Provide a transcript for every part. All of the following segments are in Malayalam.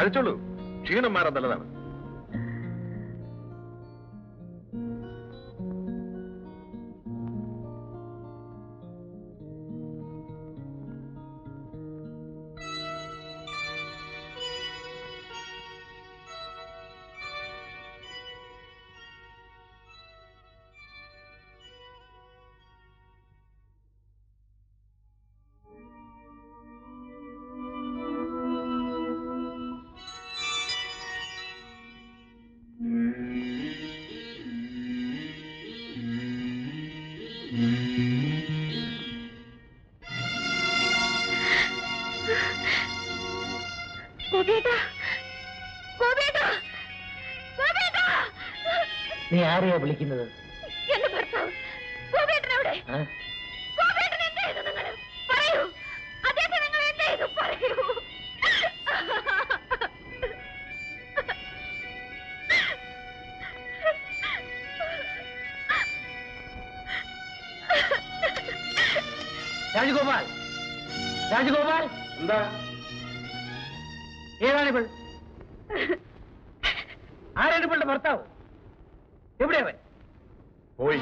കഴിച്ചോളൂ, ക്ഷീണം മാറാൻ നല്ലതാണ്. നീ ആരെയാ വിളിക്കുന്നത്? എന്റെ ഭർത്താവ് ഗോപേട്ടനെവിടെ? ഗോപേട്ടൻ എന്ത് ചെയ്തു? നിങ്ങൾ പറയൂ. അദ്ദേഹത്തെ നിങ്ങൾ എന്ത് ചെയ്തു? പറയൂ. രാജഗോപാൽ, രാജഗോപാൽ, എന്താ? ഏതാണിവൾ? ആരാണ് ഇവളുടെ ഭർത്താവ്? എവിടെയവൻ? പോയി.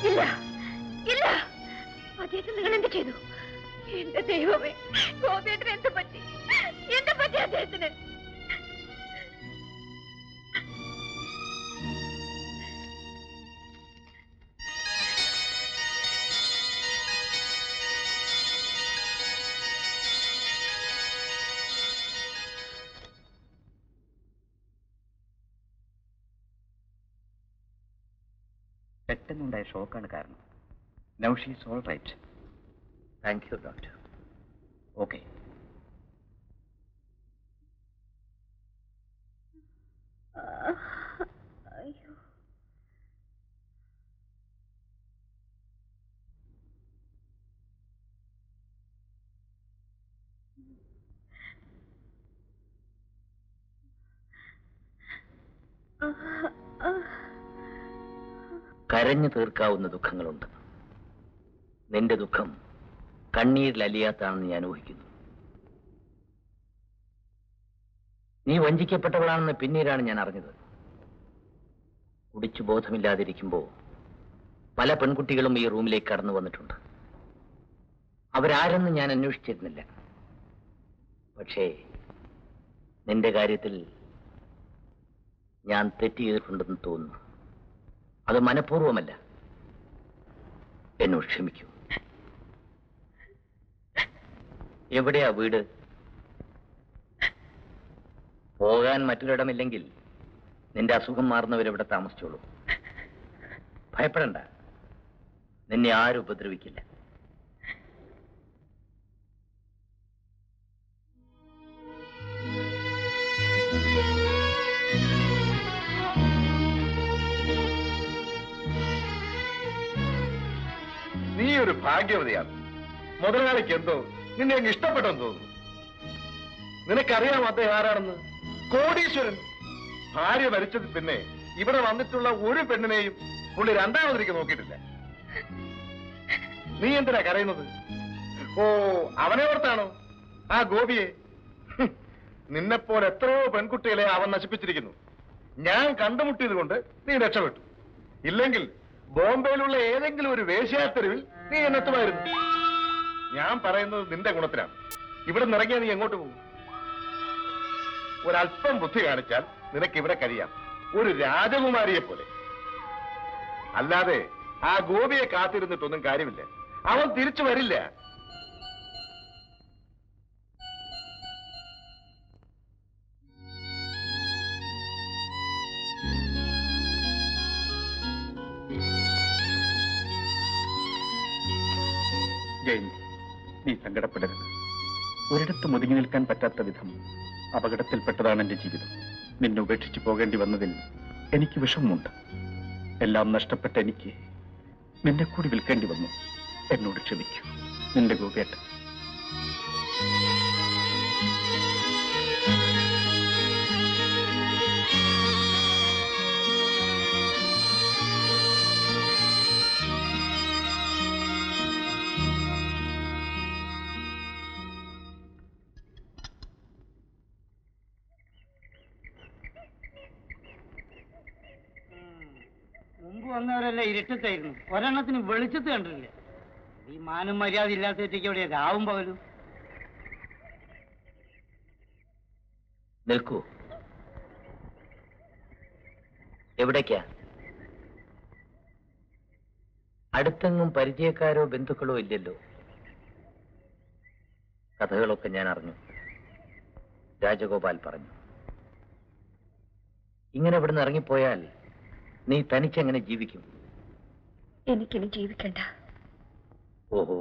ഇല്ല ഇല്ല, അദ്ദേഹത്തെ നിങ്ങൾ എന്ത് ചെയ്തു? എന്റെ ദൈവമേ, ഗോപേട്ടന് എന്ത് പറ്റി? എന്ത് പറ്റി അദ്ദേഹത്തിന്? പെട്ടെന്നുണ്ടായ ഷോക്കാണ് കാരണം. Now she is all right. Thank you doctor. Okay. അയ്യോ, കരഞ്ഞു തീർക്കാവുന്ന ദുഃഖങ്ങളുണ്ട്. നിന്റെ ദുഃഖം കണ്ണീരിൽ അലിയാത്താണെന്ന് ഞാൻ ഊഹിക്കുന്നു. നീ വഞ്ചിക്കപ്പെട്ടവളാണെന്ന് പിന്നീടാണ് ഞാൻ അറിഞ്ഞത്. കുടിച്ചു ബോധമില്ലാതിരിക്കുമ്പോൾ പല പെൺകുട്ടികളും ഈ റൂമിലേക്ക് കടന്നു വന്നിട്ടുണ്ട്. അവരാരെന്ന് ഞാൻ അന്വേഷിച്ചിരുന്നില്ല. പക്ഷേ നിന്റെ കാര്യത്തിൽ ഞാൻ തെറ്റ് ചെയ്തിട്ടുണ്ടെന്ന് തോന്നുന്നു. അത് മനഃപൂർവ്വമല്ല. എന്നോട് ക്ഷമിക്കൂ. എവിടെയാ വീട്? പോകാൻ മറ്റൊരിടമില്ലെങ്കിൽ നിന്റെ അസുഖം മാറുന്നവരെവിടെ താമസിച്ചോളൂ. ഭയപ്പെടണ്ട, നിന്നെ ആരും ഉപദ്രവിക്കില്ല. നീ ഒരു ഭാഗ്യവതിയാണ്. മുതലാളിക്ക് എന്തോ നിന്നെ അങ്ങ് ഇഷ്ടപ്പെട്ടെന്ന് തോന്നുന്നു. നിനക്കറിയാം അദ്ദേഹം ആരാണെന്ന്? കോടീശ്വരൻ. ഭാര്യ മരിച്ചത് പിന്നെ ഇവിടെ വന്നിട്ടുള്ള ഒരു പെണ്ണിനെയും പുള്ളി രണ്ടാമതിലേക്ക് നോക്കിയിട്ടില്ല. നീ എന്തിനാ കരയുന്നത്? ഓ, അവനെ ഓർത്താണോ? ആ ഗോപിയെ. നിന്നെപ്പോലെ എത്രയോ പെൺകുട്ടികളെ അവൻ നശിപ്പിച്ചിരിക്കുന്നു. ഞാൻ കണ്ടുമുട്ടിയത് കൊണ്ട് നീ രക്ഷപ്പെട്ടു. ഇല്ലെങ്കിൽ ബോംബെയിലുള്ള ഏതെങ്കിലും ഒരു വേശ്യാത്തെരുവിൽ നീ എന്നെത്തുമായിരുന്നു. ഞാൻ പറയുന്നത് നിന്റെ ഗുണത്തിനാണ്. ഇവിടെ നിറങ്ങിയാൽ നീ എങ്ങോട്ട് പോകും? ഒരല്പം ബുദ്ധി കാണിച്ചാൽ നിനക്ക് ഇവിടെ കഴിയാം, ഒരു രാജകുമാരിയെ പോലെ. അല്ലാതെ ആ ഗോപിയെ കാത്തിരുന്നിട്ടൊന്നും കാര്യമില്ല. അവൻ തിരിച്ചു വരില്ല. ജയന്തി, നീ സങ്കടപ്പെടരുത്. ഒരിടത്ത് ഒതുങ്ങി നിൽക്കാൻ പറ്റാത്ത വിധം അപകടത്തിൽപ്പെട്ടതാണ് എന്റെ ജീവിതം. നിന്നെ ഉപേക്ഷിച്ച് പോകേണ്ടി വന്നതിൽ എനിക്ക് വിഷമമുണ്ട്. എല്ലാം നഷ്ടപ്പെട്ട എനിക്ക് നിന്നെ കൂടി വിൽക്കേണ്ടി വന്നു. എന്നോട് ക്ഷമിക്കൂ. നിന്റെ ഗോപിയേട്ടൻ. മുമ്പ് വന്നവരെല്ലാം ഇരുട്ടത്തായിരുന്നു. ഒരെണ്ണത്തിന് വെളിച്ചത്ത് കണ്ടിട്ടില്ല. ഈ മാനം മര്യാദ ഇല്ലാത്തേക്ക് എവിടെയാ രാവും പകലും? നിൽക്കൂ. എവിടേക്കാ? അടുത്തെങ്ങും പരിചയക്കാരോ ബന്ധുക്കളോ ഇല്ലല്ലോ. കഥകളൊക്കെ ഞാൻ അറിഞ്ഞു. രാജഗോപാൽ പറഞ്ഞു. ഇങ്ങനെ ഇവിടുന്ന് ഇറങ്ങിപ്പോയാൽ നീ തനിച്ചെങ്ങനെ ജീവിക്കും? എനിക്കിനി ജീവിക്കണ്ട. ഓഹോ,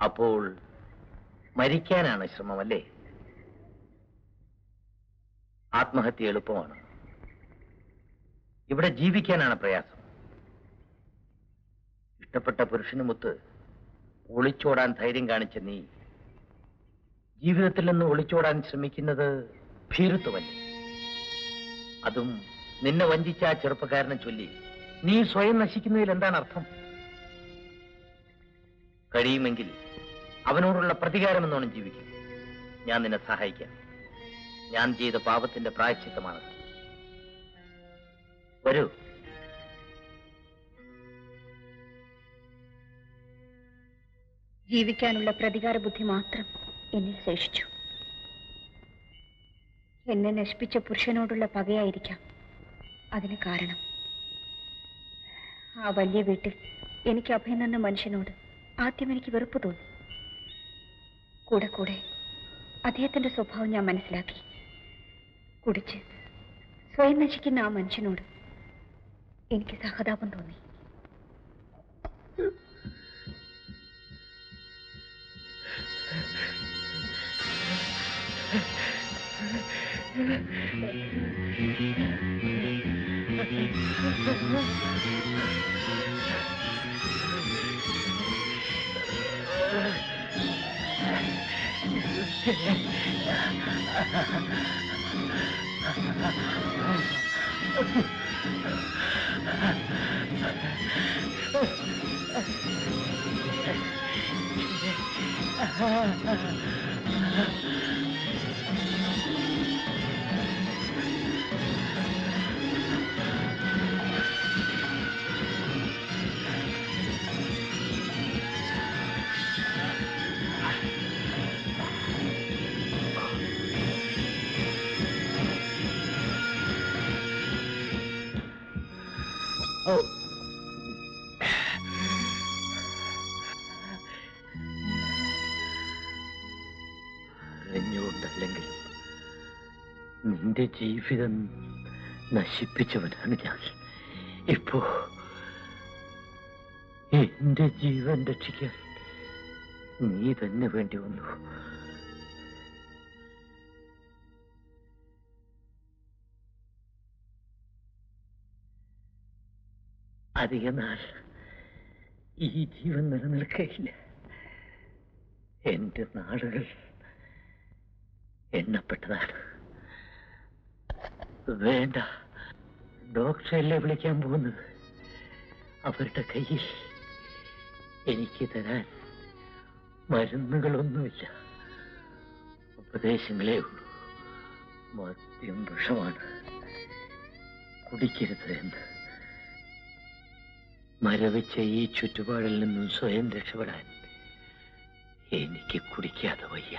അപ്പോൾ മരിക്കാനാണ് ശ്രമമല്ലേ? ആത്മഹത്യ എളുപ്പമാണ്, ഇവിടെ ജീവിക്കാനാണ് പ്രയാസം. ഇഷ്ടപ്പെട്ട പുരുഷനുമൊത്ത് ഒളിച്ചോടാൻ ധൈര്യം കാണിച്ച നീ ജീവിതത്തിൽ നിന്ന് ഒളിച്ചോടാൻ ശ്രമിക്കുന്നത് ഭീരുത്വമല്ലേ? അതും നിന്നെ വഞ്ചിച്ച ആ ചെറുപ്പക്കാരനെ ചൊല്ലി നീ സ്വയം നശിക്കുന്നതിൽ എന്താണ് അർത്ഥം? കഴിയുമെങ്കിൽ അവനോടുള്ള പ്രതികാരം എന്നോണം ജീവിക്കും. ഞാൻ നിന്നെ സഹായിക്കാം. ഞാൻ ചെയ്ത പാപത്തിന്റെ പ്രായശ്ചിത്തമാണ്. വരൂ. ജീവിക്കാനുള്ള പ്രതികാര ബുദ്ധി മാത്രം എന്നിൽ ശേഷിച്ചു. എന്നെ നശിപ്പിച്ച പുരുഷനോടുള്ള പകയായിരിക്കാം അതിന് കാരണം. ആ വലിയ വീട്ടിൽ എനിക്ക് അഭയം തന്ന മനുഷ്യനോട് ആദ്യം എനിക്ക് വെറുപ്പ് തോന്നി. കൂടെ കൂടെ അദ്ദേഹത്തിന്റെ സ്വഭാവം ഞാൻ മനസ്സിലാക്കി. കുടിച്ച് സ്വയം നശിക്കുന്ന ആ മനുഷ്യനോട് എനിക്ക് സഹതാപം തോന്നി. അറിഞ്ഞുകൊണ്ടല്ലെങ്കിലും നിന്റെ ജീവിതം നശിപ്പിച്ചവനാണ് ഞാൻ. ഇപ്പോ എന്റെ ജീവൻ രക്ഷിക്കാൻ നീ തന്നെ വേണ്ടി വന്നു. അധിക നാൾ ഈ ജീവൻ നിലനിൽക്കയില്ല. എന്റെ നാളുകൾ എണ്ണപ്പെട്ടതാണ്. വേണ്ട, ഡോക്ടറല്ലേ വിളിക്കാൻ പോകുന്നത്. അവരുടെ കയ്യിൽ എനിക്ക് തരാൻ മരുന്നുകളൊന്നുമില്ല, ഉപദേശങ്ങളേ ഉള്ളൂ. മദ്യം വിഷമാണ്, കുടിക്കരുത് എന്ന്. മരവിച്ച ഈ ചുറ്റുപാടിൽ നിന്നും സ്വയം രക്ഷപ്പെടാൻ എനിക്ക് കുടിക്കാതെ വയ്യ.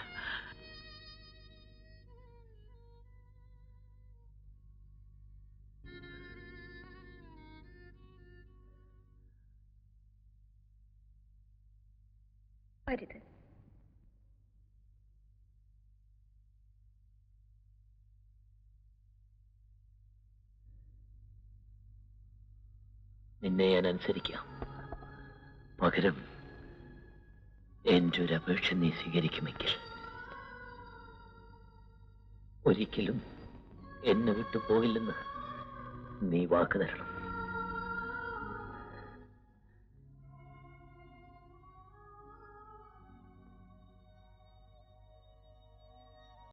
അരുത്. നിന്നെ ഞാൻ അനുസരിക്കാം. പകരം എന്റെ ഒരു അപേക്ഷ നീ സ്വീകരിക്കുമെങ്കിൽ ഒരിക്കലും എന്നെ വിട്ടു പോകില്ലെന്ന് നീ വാക്ക് തരണം.